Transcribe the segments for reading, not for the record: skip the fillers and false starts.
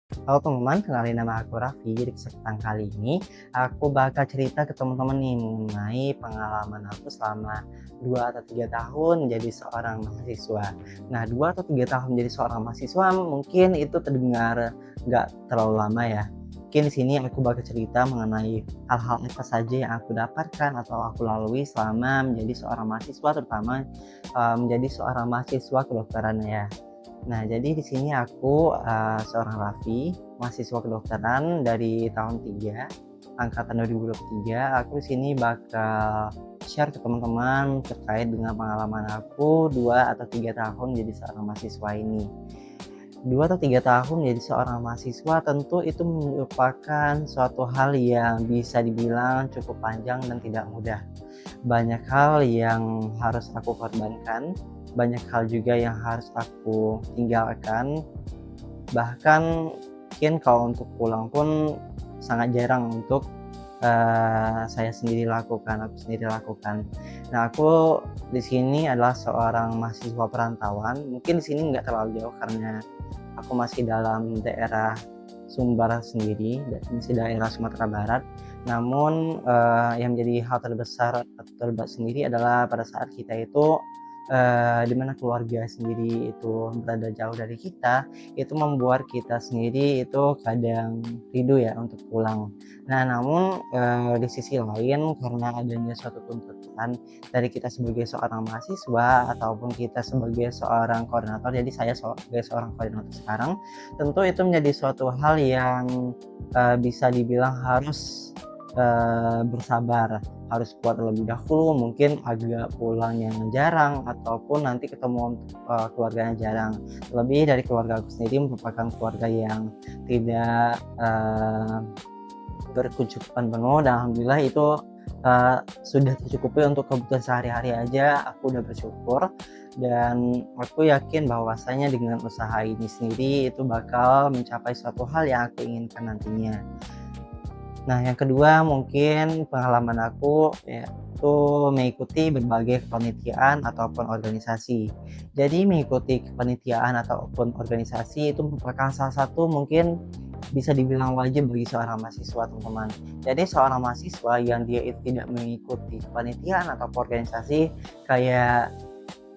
Halo teman-teman, kenalin nama aku Raffi. Di kesempatan kali ini, aku bakal cerita ke teman-teman nih mengenai pengalaman aku selama 2 atau 3 tahun menjadi seorang mahasiswa. Nah, 2 atau 3 tahun menjadi seorang mahasiswa mungkin itu terdengar nggak terlalu lama ya. Mungkin di sini aku bakal cerita mengenai hal-hal apa saja yang aku dapatkan atau aku lalui selama menjadi seorang mahasiswa, terutama menjadi seorang mahasiswa kedokteran ya. Nah, jadi di sini aku, seorang Raffi, mahasiswa kedokteran dari tahun 3, angkatan 2023. Aku di sini bakal share ke teman-teman terkait dengan pengalaman aku 2 atau 3 tahun jadi seorang mahasiswa ini. 2 atau 3 tahun menjadi seorang mahasiswa tentu itu merupakan suatu hal yang bisa dibilang cukup panjang dan tidak mudah. Banyak hal yang harus aku korbankan, banyak hal juga yang harus aku tinggalkan, bahkan mungkin kalau untuk pulang pun sangat jarang untuk saya sendiri lakukan, aku sendiri lakukan. Nah, aku di sini adalah seorang mahasiswa perantauan, mungkin di sini nggak terlalu jauh karena aku masih dalam daerah Sumbar sendiri, masih daerah Sumatera Barat. Namun, yang menjadi hal terbesar atau terberat sendiri adalah pada saat kita itu, di mana keluarga sendiri itu berada jauh dari kita, itu membuat kita sendiri itu kadang rindu ya untuk pulang. Nah, namun, di sisi lain karena adanya suatu tuntutan dari kita sebagai seorang mahasiswa ataupun kita sebagai seorang koordinator, jadi saya sebagai seorang koordinator sekarang, tentu itu menjadi suatu hal yang, bisa dibilang harus, bersabar, harus kuat terlebih dahulu, mungkin agak pulang yang jarang ataupun nanti ketemu, keluarganya jarang. Lebih dari keluarga aku sendiri merupakan keluarga yang tidak, berkecukupan penuh dan alhamdulillah itu, sudah tercukupi untuk kebutuhan sehari-hari aja aku udah bersyukur, dan aku yakin bahwasanya dengan usaha ini sendiri itu bakal mencapai suatu hal yang aku inginkan nantinya. Nah, yang kedua mungkin pengalaman aku yaitu mengikuti berbagai kepanitiaan ataupun organisasi. Jadi mengikuti kepanitiaan ataupun organisasi itu merupakan salah satu mungkin bisa dibilang wajib bagi seorang mahasiswa, teman-teman. Jadi seorang mahasiswa yang dia itu tidak mengikuti kepanitiaan atau organisasi kayak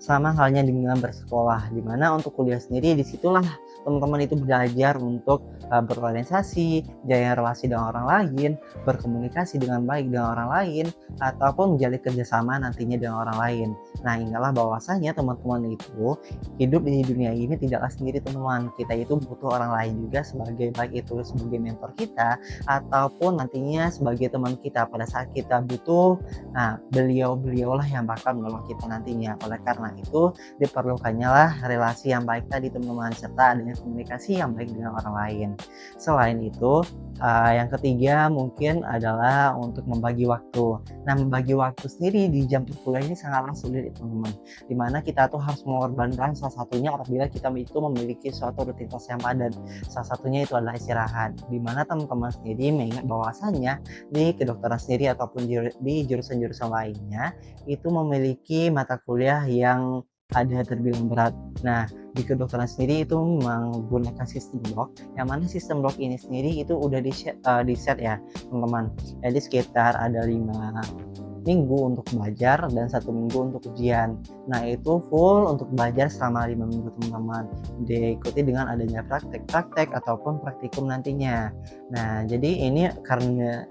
sama halnya dengan bersekolah, di mana untuk kuliah sendiri disitulah teman-teman itu belajar untuk, berorganisasi, menjalin relasi dengan orang lain, berkomunikasi dengan baik dengan orang lain, ataupun menjalin kerjasama nantinya dengan orang lain. Nah, ingatlah bahwasanya teman-teman itu hidup di dunia ini tidaklah sendiri, teman-teman. Kita itu butuh orang lain juga sebagai baik itu sebagai mentor kita, ataupun nantinya sebagai teman kita pada saat kita butuh. Nah, beliau-beliaulah yang bakal menolong kita nantinya. Oleh karena itu, diperlukannya lah relasi yang baik tadi, teman-teman, serta adanya komunikasi yang baik dengan orang lain. Selain itu, yang ketiga mungkin adalah untuk membagi waktu. Nah, membagi waktu sendiri di jam perkuliahan ini sangatlah sulit ya, teman-teman. Di mana kita tuh harus mengorbankan salah satunya apabila kita itu memiliki suatu rutinitas yang padat. Salah satunya itu adalah istirahat. Di mana teman-teman sendiri mengingat bahwasanya di kedokteran sendiri ataupun di jurusan-jurusan lainnya itu memiliki mata kuliah yang ada terbilang berat. Nah, di kedokteran sendiri itu menggunakan sistem blok, yang mana sistem blok ini sendiri itu udah di-set ya, teman-teman. Jadi sekitar ada 5 minggu untuk belajar dan 1 minggu untuk ujian. Nah, itu full untuk belajar selama 5 minggu, teman-teman. Diikuti dengan adanya praktek-praktek ataupun praktikum nantinya. Nah, jadi ini karena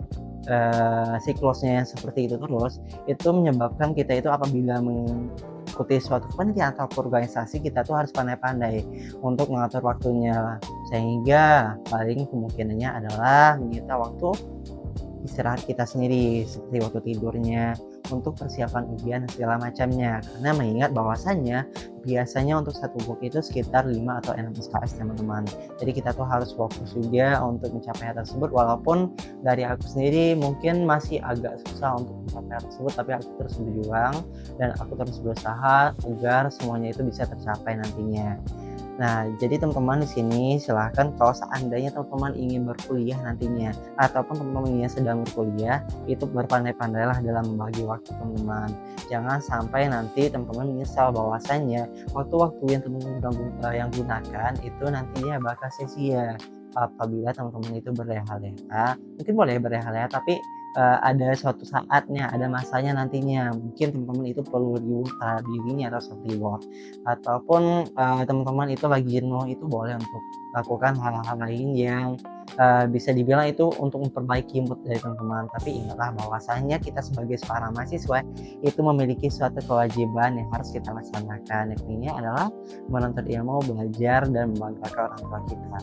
siklusnya yang seperti itu terus, itu menyebabkan kita itu apabila mengikuti suatu kepanitiaan atau organisasi, kita tuh harus pandai-pandai untuk mengatur waktunya, sehingga paling kemungkinannya adalah menyita waktu istirahat kita sendiri seperti waktu tidurnya, untuk persiapan ujian dan segala macamnya. Karena mengingat bahwasannya biasanya untuk satu buku itu sekitar 5 atau 6 SKS, teman-teman. Jadi kita tuh harus fokus juga untuk mencapai hal tersebut, walaupun dari aku sendiri mungkin masih agak susah untuk mencapai hal tersebut, tapi aku terus berjuang dan aku terus berusaha agar semuanya itu bisa tercapai nantinya. Nah, jadi teman-teman di sini silahkan kalau seandainya teman-teman ingin berkuliah nantinya ataupun teman-teman yang sedang berkuliah, itu berpandai-pandailah dalam membagi waktu, teman-teman. Jangan sampai nanti teman-teman menyesal bahwasannya waktu-waktu yang teman-teman yang gunakan itu nantinya bakal sia-sia. apabila teman-teman itu berleha-leha, mungkin boleh berleha-leha tapi, ada suatu saatnya, ada masanya nantinya. Mungkin teman-teman itu perlu reward terhadap dirinya atau self reward, ataupun, teman-teman itu lagi jenuh, itu boleh untuk lakukan hal-hal lain yang, bisa dibilang itu untuk memperbaiki mood dari teman-teman. Tapi ingatlah bahwasanya kita sebagai seorang mahasiswa itu memiliki suatu kewajiban yang harus kita laksanakan, yakni adalah menuntut ilmu, belajar, dan membanggakan orang tua kita.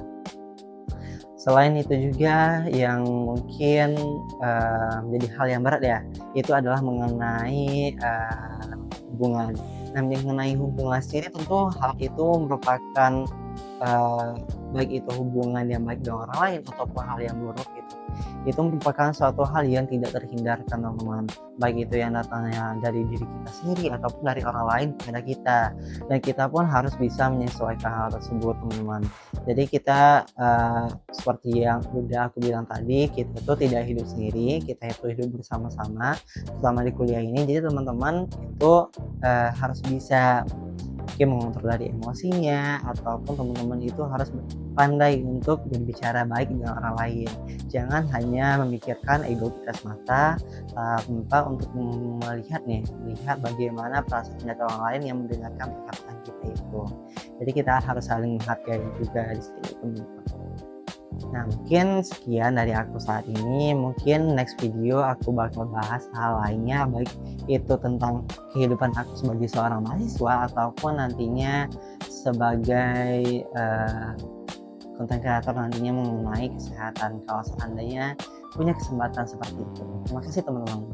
Selain itu juga yang mungkin, menjadi hal yang berat ya, itu adalah mengenai, hubungan. Nah, mengenai hubungan sendiri tentu hal itu merupakan, eee, baik itu hubungan yang baik dengan orang lain ataupun hal yang buruk gitu. Itu merupakan suatu hal yang tidak terhindarkan teman-teman, baik itu yang datangnya dari diri kita sendiri ataupun dari orang lain kepada kita. Dan kita pun harus bisa menyesuaikan hal tersebut teman-teman. Jadi kita, seperti yang udah aku bilang tadi, kita itu tidak hidup sendiri, kita itu hidup bersama-sama selama di kuliah ini. Jadi teman-teman itu, harus bisa mungkin mengontrol dari emosinya, ataupun teman-teman itu harus pandai untuk berbicara baik dengan orang lain. Jangan hanya memikirkan ego kita semata, tanpa untuk melihat bagaimana perasaan dari orang lain yang mendengarkan perkataan kita itu. Jadi kita harus saling menghargai juga di situ teman-teman. Nah, mungkin sekian dari aku saat ini. Mungkin next video aku bakal bahas hal lainnya, baik itu tentang kehidupan aku sebagai seorang mahasiswa ataupun nantinya sebagai konten kreator nantinya mengenai kesehatan kalau seandainya punya kesempatan seperti itu. Terima kasih teman-teman.